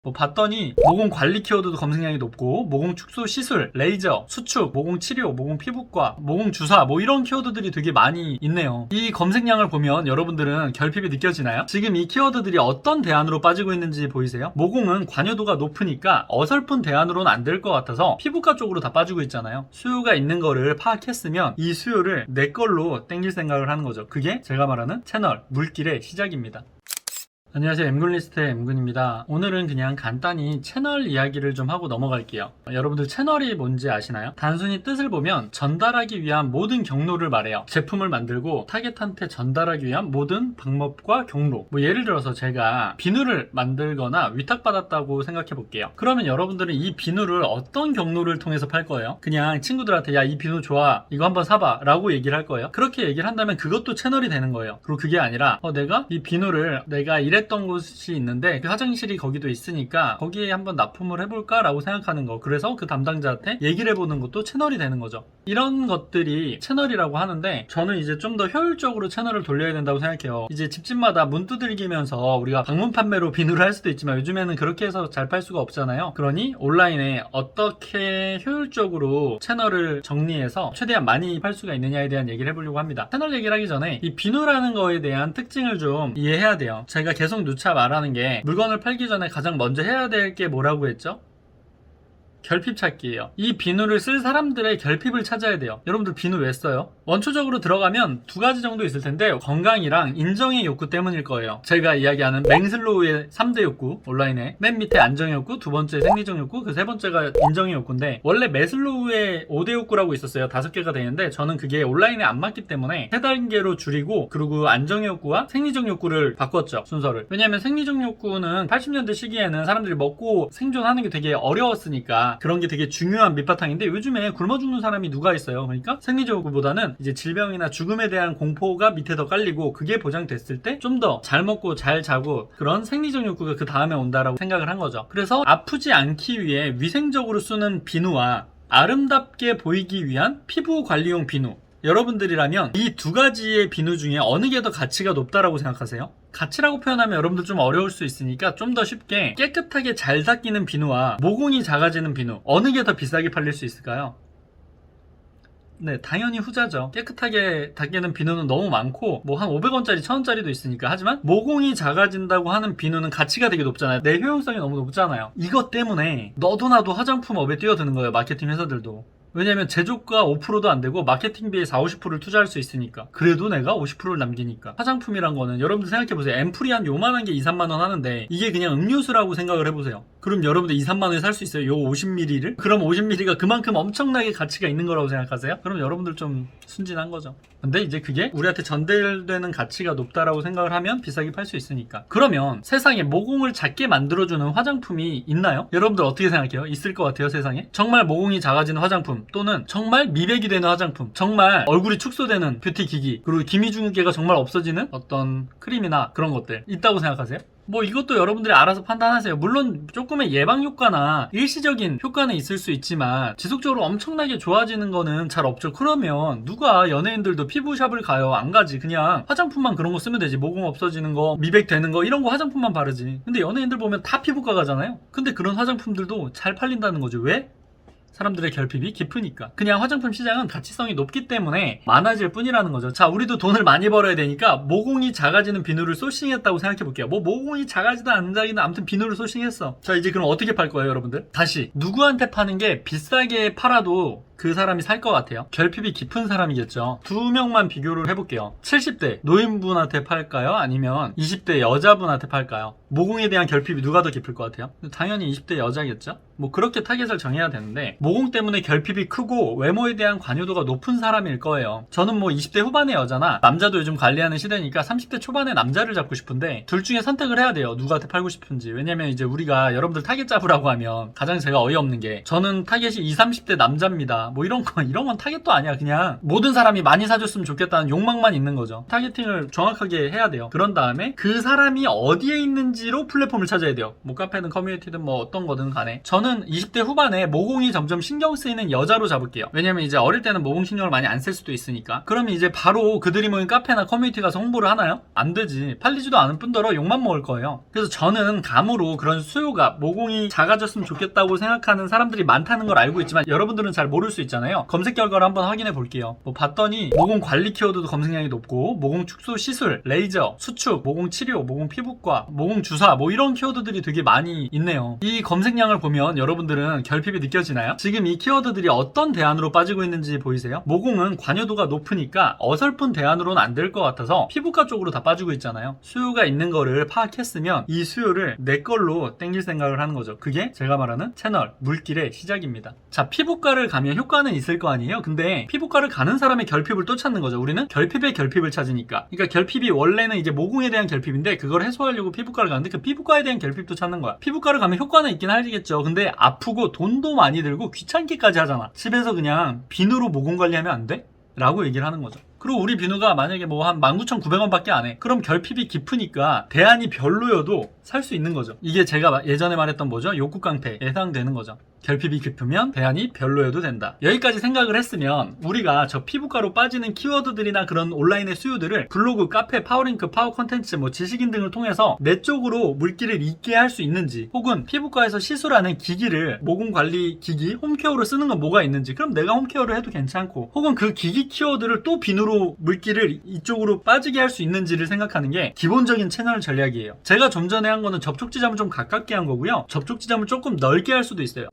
뭐 봤더니 모공 관리 키워드도 검색량이 높고, 모공 축소 시술, 레이저, 수축, 모공 치료, 모공 피부과, 모공 주사, 뭐 이런 키워드들이 되게 많이 있네요. 이 검색량을 보면 여러분들은 결핍이 느껴지나요? 지금 이 키워드들이 어떤 대안으로 빠지고 있는지 보이세요? 모공은 관여도가 높으니까 어설픈 대안으로는 안 될 것 같아서 피부과 쪽으로 다 빠지고 있잖아요. 수요가 있는 거를 파악했으면 이 수요를 내 걸로 땡길 생각을 하는 거죠. 그게 제가 말하는 채널 물길의 시작입니다. 안녕하세요. 엠군리스트의 엠군입니다. 오늘은 그냥 간단히 채널 이야기를 좀 하고 넘어갈게요. 여러분들 채널이 뭔지 아시나요? 단순히 뜻을 보면 전달하기 위한 모든 경로를 말해요. 제품을 만들고 타겟한테 전달하기 위한 모든 방법과 경로. 뭐 예를 들어서 제가 비누를 만들거나 위탁받았다고 생각해 볼게요. 그러면 여러분들은 이 비누를 어떤 경로를 통해서 팔 거예요? 그냥 친구들한테 야, 이 비누 좋아, 이거 한번 사봐 라고 얘기를 할 거예요. 그렇게 얘기를 한다면 그것도 채널이 되는 거예요. 그리고 그게 아니라 내가 이 비누를 내가 했던 곳이 있는데 그 화장실이 거기도 있으니까 거기에 한번 납품을 해볼까 라고 생각하는 거, 그래서 그 담당자한테 얘기를 해보는 것도 채널이 되는 거죠. 이런 것들이 채널이라고 하는데, 저는 이제 좀 더 효율적으로 채널을 돌려야 된다고 생각해요. 이제 집집마다 문 두들기면서 우리가 방문 판매로 비누를 할 수도 있지만 요즘에는 그렇게 해서 잘 팔 수가 없잖아요. 그러니 온라인에 어떻게 효율적으로 채널을 정리해서 최대한 많이 팔 수가 있느냐에 대한 얘기를 해보려고 합니다. 채널 얘기를 하기 전에 이 비누라는 거에 대한 특징을 좀 이해해야 돼요. 제가 계속 누차 말하는 게, 물건을 팔기 전에 가장 먼저 해야 될 게 뭐라고 했죠? 결핍 찾기예요. 이 비누를 쓸 사람들의 결핍을 찾아야 돼요. 여러분들 비누 왜 써요? 원초적으로 들어가면 두 가지 정도 있을 텐데, 건강이랑 인정의 욕구 때문일 거예요. 제가 이야기하는 맹슬로우의 3대 욕구, 온라인에 맨 밑에 안정의 욕구, 두 번째 생리적 욕구, 그 세 번째가 인정의 욕구인데, 원래 매슬로우의 5대 욕구라고 있었어요. 5개가 되는데 저는 그게 온라인에 안 맞기 때문에 3단계로 줄이고, 그리고 안정의 욕구와 생리적 욕구를 바꿨죠, 순서를. 왜냐면 생리적 욕구는 80년대 시기에는 사람들이 먹고 생존하는 게 되게 어려웠으니까 그런 게 되게 중요한 밑바탕인데, 요즘에 굶어 죽는 사람이 누가 있어요? 그러니까 생리적 욕구보다는 이제 질병이나 죽음에 대한 공포가 밑에 더 깔리고, 그게 보장됐을 때 좀 더 잘 먹고 잘 자고, 그런 생리적 욕구가 그 다음에 온다라고 생각을 한 거죠. 그래서 아프지 않기 위해 위생적으로 쓰는 비누와 아름답게 보이기 위한 피부 관리용 비누, 여러분들이라면 이 두 가지의 비누 중에 어느 게 더 가치가 높다라고 생각하세요? 가치라고 표현하면 여러분들 좀 어려울 수 있으니까 좀 더 쉽게, 깨끗하게 잘 닦이는 비누와 모공이 작아지는 비누, 어느 게 더 비싸게 팔릴 수 있을까요? 네, 당연히 후자죠. 깨끗하게 닦이는 비누는 너무 많고 뭐 한 500원짜리 1000원짜리도 있으니까. 하지만 모공이 작아진다고 하는 비누는 가치가 되게 높잖아요. 내 효용성이 너무 높잖아요. 이것 때문에 너도 나도 화장품업에 뛰어드는 거예요, 마케팅 회사들도. 왜냐면 제조가 5%도 안 되고 마케팅비에 40-50%를 투자할 수 있으니까. 그래도 내가 50%를 남기니까. 화장품이란 거는 여러분들 생각해보세요. 앰플이 한 요만한 게 2-3만원 하는데 이게 그냥 음료수라고 생각을 해보세요. 그럼 여러분들 2-3만원에 살 수 있어요? 요 50ml를? 그럼 50ml가 그만큼 엄청나게 가치가 있는 거라고 생각하세요? 그럼 여러분들 좀 순진한 거죠. 근데 이제 그게 우리한테 전달되는 가치가 높다라고 생각을 하면 비싸게 팔 수 있으니까. 그러면 세상에 모공을 작게 만들어주는 화장품이 있나요? 여러분들 어떻게 생각해요? 있을 것 같아요, 세상에? 정말 모공이 작아지는 화장품, 또는 정말 미백이 되는 화장품, 정말 얼굴이 축소되는 뷰티 기기, 그리고 기미중개가 정말 없어지는 어떤 크림이나 그런 것들 있다고 생각하세요? 뭐 이것도 여러분들이 알아서 판단하세요. 물론 조금의 예방 효과나 일시적인 효과는 있을 수 있지만 지속적으로 엄청나게 좋아지는 거는 잘 없죠. 그러면 누가, 연예인들도 피부샵을 가요? 안 가지. 그냥 화장품만 그런 거 쓰면 되지. 모공 없어지는 거, 미백 되는 거, 이런 거 화장품만 바르지. 근데 연예인들 보면 다 피부과 가잖아요. 근데 그런 화장품들도 잘 팔린다는 거죠. 왜? 사람들의 결핍이 깊으니까. 그냥 화장품 시장은 가치성이 높기 때문에 많아질 뿐이라는 거죠. 자, 우리도 돈을 많이 벌어야 되니까 모공이 작아지는 비누를 소싱했다고 생각해 볼게요. 뭐 모공이 작아지든 안 작아지든 아무튼 비누를 소싱했어. 자, 이제 그럼 어떻게 팔 거예요, 여러분들? 다시 누구한테 파는 게 비싸게 팔아도 그 사람이 살 것 같아요? 결핍이 깊은 사람이겠죠. 두 명만 비교를 해볼게요. 70대 노인분한테 팔까요? 아니면 20대 여자분한테 팔까요? 모공에 대한 결핍이 누가 더 깊을 것 같아요? 당연히 20대 여자겠죠? 뭐 그렇게 타겟을 정해야 되는데, 모공 때문에 결핍이 크고 외모에 대한 관여도가 높은 사람일 거예요. 저는 뭐 20대 후반의 여자나, 남자도 요즘 관리하는 시대니까 30대 초반의 남자를 잡고 싶은데 둘 중에 선택을 해야 돼요. 누구한테 팔고 싶은지. 왜냐면 이제 우리가 여러분들 타겟 잡으라고 하면 가장 제가 어이없는 게, 저는 타겟이 20, 30대 남자입니다. 뭐 이런 건 타겟도 아니야. 그냥 모든 사람이 많이 사줬으면 좋겠다는 욕망만 있는 거죠. 타겟팅을 정확하게 해야 돼요. 그런 다음에 그 사람이 어디에 있는지로 플랫폼을 찾아야 돼요. 뭐 카페든 커뮤니티든 뭐 어떤 거든 간에. 저는 20대 후반에 모공이 점점 신경 쓰이는 여자로 잡을게요. 왜냐면 이제 어릴 때는 모공 신경을 많이 안 쓸 수도 있으니까. 그러면 이제 바로 그들이 모인 카페나 커뮤니티 가서 홍보를 하나요? 안 되지. 팔리지도 않은 뿐더러 욕만 먹을 거예요. 그래서 저는 감으로 그런 수요가 모공이 작아졌으면 좋겠다고 생각하는 사람들이 많다는 걸 알고 있지만 여러분들은 잘 모를 수 있잖아요. 검색 결과를 한번 확인해 볼게요. 뭐 봤더니 모공 관리 키워드도 검색량이 높고 모공 축소 시술, 레이저, 수축, 모공 치료, 모공 피부과, 모공 주사 뭐 이런 키워드들이 되게 많이 있네요. 이 검색량을 보면 여러분들은 결핍이 느껴지나요? 지금 이 키워드들이 어떤 대안으로 빠지고 있는지 보이세요? 모공은 관여도가 높으니까 어설픈 대안으로는 안 될 것 같아서 피부과 쪽으로 다 빠지고 있잖아요. 수요가 있는 거를 파악했으면 이 수요를 내 걸로 땡길 생각을 하는 거죠. 그게 제가 말하는 채널 물길의 시작입니다. 자, 피부과를 가면 효과는 있을 거 아니에요? 근데 피부과를 가는 사람의 결핍을 또 찾는 거죠. 우리는 결핍의 결핍을 찾으니까. 그러니까 결핍이 원래는 이제 모공에 대한 결핍인데 그걸 해소하려고 피부과를 가는데 그 피부과에 대한 결핍도 찾는 거야. 피부과를 가면 효과는 있긴 하겠죠. 근데 아프고 돈도 많이 들고 귀찮기까지 하잖아. 집에서 그냥 비누로 모공 관리하면 안 돼? 라고 얘기를 하는 거죠. 그리고 우리 비누가 만약에 뭐 한 19,900원밖에 안 해. 그럼 결핍이 깊으니까 대안이 별로여도 살 수 있는 거죠. 이게 제가 예전에 말했던 뭐죠? 욕구 깡패에 해당되는 거죠. 결핍이 깊으면 대안이 별로여도 된다. 여기까지 생각을 했으면 우리가 저 피부과로 빠지는 키워드들이나 그런 온라인의 수요들을 블로그, 카페, 파워링크, 파워 컨텐츠, 뭐 지식인 등을 통해서 내 쪽으로 물기를 잇게 할 수 있는지, 혹은 피부과에서 시술하는 기기를 모공 관리 기기, 홈케어로 쓰는 건 뭐가 있는지, 그럼 내가 홈케어를 해도 괜찮고, 혹은 그 기기 키워드를 또 비누로 물기를 이쪽으로 빠지게 할 수 있는지를 생각하는 게 기본적인 채널 전략이에요. 제가 좀 전에 한 거는 접촉 지점을 좀 가깝게 한 거고요. 접촉 지점을 조금 넓게 할 수도 있어요.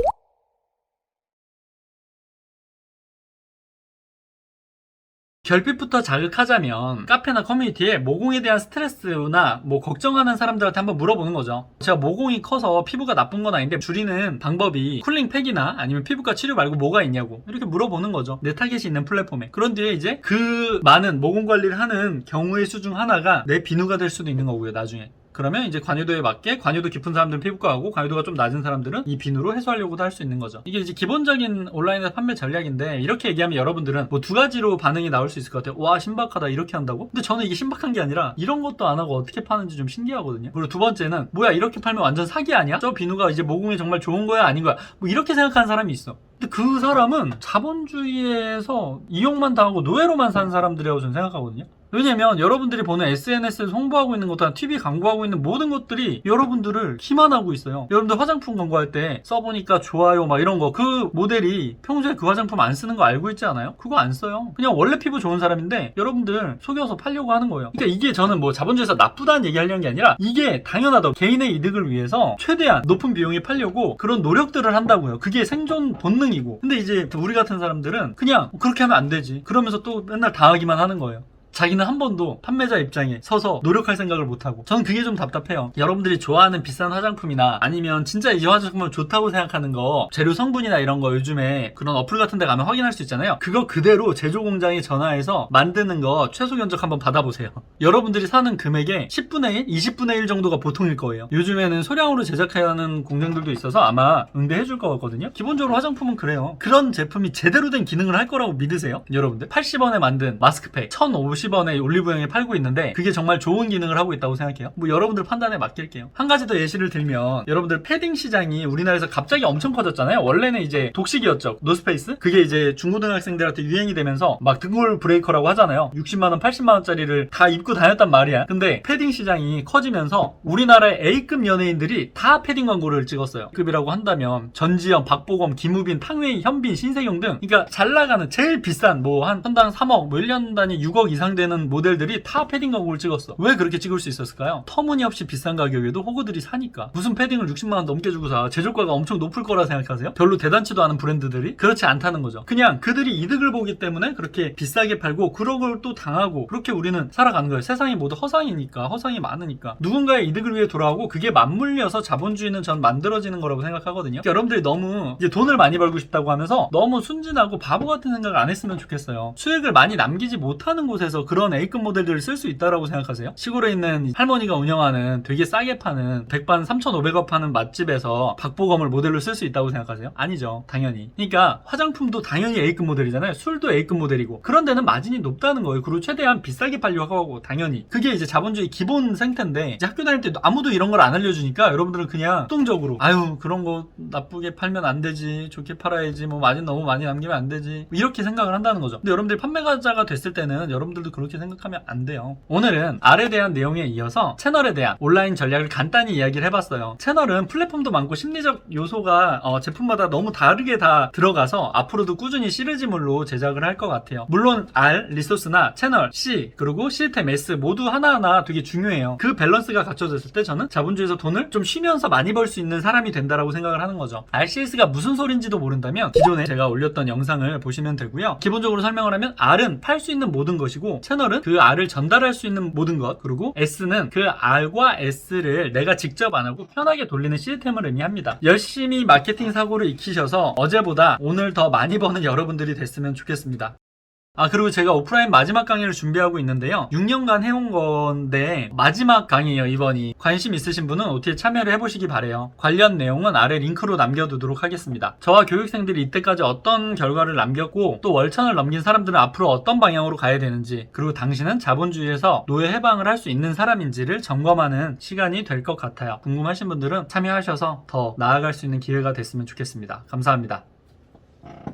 결핍부터 자극하자면 카페나 커뮤니티에 모공에 대한 스트레스나 뭐 걱정하는 사람들한테 한번 물어보는 거죠. 제가 모공이 커서 피부가 나쁜 건 아닌데 줄이는 방법이 쿨링팩이나 아니면 피부과 치료 말고 뭐가 있냐고 이렇게 물어보는 거죠. 내 타겟이 있는 플랫폼에. 그런 뒤에 이제 그 많은 모공 관리를 하는 경우의 수 중 하나가 내 비누가 될 수도 있는 거고요, 나중에. 그러면 이제 관여도에 맞게 관여도 깊은 사람들은 피부과하고 관여도가 좀 낮은 사람들은 이 비누로 해소하려고도 할 수 있는 거죠. 이게 이제 기본적인 온라인에서 판매 전략인데 이렇게 얘기하면 여러분들은 뭐 두 가지로 반응이 나올 수 있을 것 같아요. 와, 신박하다 이렇게 한다고? 근데 저는 이게 신박한 게 아니라 이런 것도 안 하고 어떻게 파는지 좀 신기하거든요. 그리고 두 번째는 뭐야, 이렇게 팔면 완전 사기 아니야? 저 비누가 이제 모공에 정말 좋은 거야 아닌 거야? 뭐 이렇게 생각하는 사람이 있어. 근데 그 사람은 자본주의에서 이용만 당하고 노예로만 산 사람들이라고 저는 생각하거든요. 왜냐면 여러분들이 보는 SNS에서 홍보하고 있는 것도 TV 광고하고 있는 모든 것들이 여러분들을 기만하고 있어요. 여러분들 화장품 광고할 때 써보니까 좋아요 막 이런 거, 그 모델이 평소에 그 화장품 안 쓰는 거 알고 있지 않아요? 그거 안 써요. 그냥 원래 피부 좋은 사람인데 여러분들 속여서 팔려고 하는 거예요. 그러니까 이게 저는 뭐 자본주의에서 나쁘다는 얘기 하려는 게 아니라 이게 당연하다. 개인의 이득을 위해서 최대한 높은 비용에 팔려고 그런 노력들을 한다고요. 그게 생존 본능이고. 근데 이제 우리 같은 사람들은 그냥 그렇게 하면 안 되지 그러면서 또 맨날 당하기만 하는 거예요. 자기는 한 번도 판매자 입장에 서서 노력할 생각을 못하고. 저는 그게 좀 답답해요. 여러분들이 좋아하는 비싼 화장품이나 아니면 진짜 이 화장품은 좋다고 생각하는 거, 재료 성분이나 이런 거 요즘에 그런 어플 같은 데 가면 확인할 수 있잖아요. 그거 그대로 제조 공장에 전화해서 만드는 거 최소 견적 한번 받아보세요. 여러분들이 사는 금액의 10분의 1, 20분의 1 정도가 보통일 거예요. 요즘에는 소량으로 제작하는 공장들도 있어서 아마 응대해 줄 것 같거든요. 기본적으로 화장품은 그래요. 그런 제품이 제대로 된 기능을 할 거라고 믿으세요? 여러분들 80원에 만든 마스크팩 1,050원에 올리브영에 팔고 있는데 그게 정말 좋은 기능을 하고 있다고 생각해요? 뭐 여러분들 판단에 맡길게요. 한 가지 더 예시를 들면, 여러분들 패딩 시장이 우리나라에서 갑자기 엄청 커졌잖아요. 원래는 이제 독식이었죠. 노스페이스? 그게 이제 중고등학생들한테 유행이 되면서 막 등골 브레이커라고 하잖아요. 60만원 80만원짜리를 다 입고 다녔단 말이야. 근데 패딩 시장이 커지면서 우리나라의 A급 연예인들이 다 패딩 광고를 찍었어요. 급이라고 한다면 전지현, 박보검, 김우빈, 탕웨이, 현빈, 신세경 등, 그러니까 잘 나가는 제일 비싼 뭐 한 편당 3억 뭐 1년 단위 6억 이상 되는 모델들이 다 패딩 광고를 찍었어. 왜 그렇게 찍을 수 있었을까요? 터무니없이 비싼 가격에도 호구들이 사니까. 무슨 패딩을 60만원 넘게 주고 사? 제조가가 엄청 높을 거라 생각하세요? 별로 대단치도 않은 브랜드들이? 그렇지 않다는 거죠. 그냥 그들이 이득을 보기 때문에 그렇게 비싸게 팔고 그런 걸 또 당하고, 그렇게 우리는 살아가는 거예요. 세상이 모두 허상이니까, 허상이 많으니까. 누군가의 이득을 위해 돌아오고 그게 맞물려서 자본주의는 전 만들어지는 거라고 생각하거든요. 그러니까 여러분들이 너무 이제 돈을 많이 벌고 싶다고 하면서 너무 순진하고 바보 같은 생각을 안 했으면 좋겠어요. 수익을 많이 남기지 못하는 곳에서 그런 A급 모델들을 쓸 수 있다라고 생각하세요? 시골에 있는 할머니가 운영하는 되게 싸게 파는 백반 3,500원 파는 맛집에서 박보검을 모델로 쓸 수 있다고 생각하세요? 아니죠. 당연히. 그러니까 화장품도 당연히 A급 모델이잖아요. 술도 A급 모델이고. 그런 데는 마진이 높다는 거예요. 그리고 최대한 비싸게 팔려고 하고 당연히. 그게 이제 자본주의 기본 생태인데 이제 학교 다닐 때 아무도 이런 걸 안 알려주니까 여러분들은 그냥 수동적으로 아유 그런 거 나쁘게 팔면 안 되지. 좋게 팔아야지. 뭐 마진 너무 많이 남기면 안 되지. 이렇게 생각을 한다는 거죠. 근데 여러분들이 판매가자가 됐을 때는 여러분들도 그렇게 생각하면 안 돼요. 오늘은 R에 대한 내용에 이어서 채널에 대한 온라인 전략을 간단히 이야기를 해봤어요. 채널은 플랫폼도 많고 심리적 요소가 제품마다 너무 다르게 다 들어가서 앞으로도 꾸준히 시리즈물로 제작을 할 것 같아요. 물론 R, 리소스나 채널, C, 그리고 시스템 S 모두 하나하나 되게 중요해요. 그 밸런스가 갖춰졌을 때 저는 자본주의에서 돈을 좀 쉬면서 많이 벌 수 있는 사람이 된다라고 생각을 하는 거죠. RCS가 무슨 소린지도 모른다면 기존에 제가 올렸던 영상을 보시면 되고요. 기본적으로 설명을 하면 R은 팔 수 있는 모든 것이고 채널은 그 R을 전달할 수 있는 모든 것, 그리고 S는 그 R과 S를 내가 직접 안 하고 편하게 돌리는 시스템을 의미합니다. 열심히 마케팅 사고를 익히셔서 어제보다 오늘 더 많이 버는 여러분들이 됐으면 좋겠습니다. 그리고 제가 오프라인 마지막 강의를 준비하고 있는데요. 6년간 해온 건데 마지막 강의예요, 이번이. 관심 있으신 분은 OT에 참여를 해보시기 바래요. 관련 내용은 아래 링크로 남겨두도록 하겠습니다. 저와 교육생들이 이때까지 어떤 결과를 남겼고 또 월천을 넘긴 사람들은 앞으로 어떤 방향으로 가야 되는지, 그리고 당신은 자본주의에서 노예 해방을 할 수 있는 사람인지를 점검하는 시간이 될 것 같아요. 궁금하신 분들은 참여하셔서 더 나아갈 수 있는 기회가 됐으면 좋겠습니다. 감사합니다.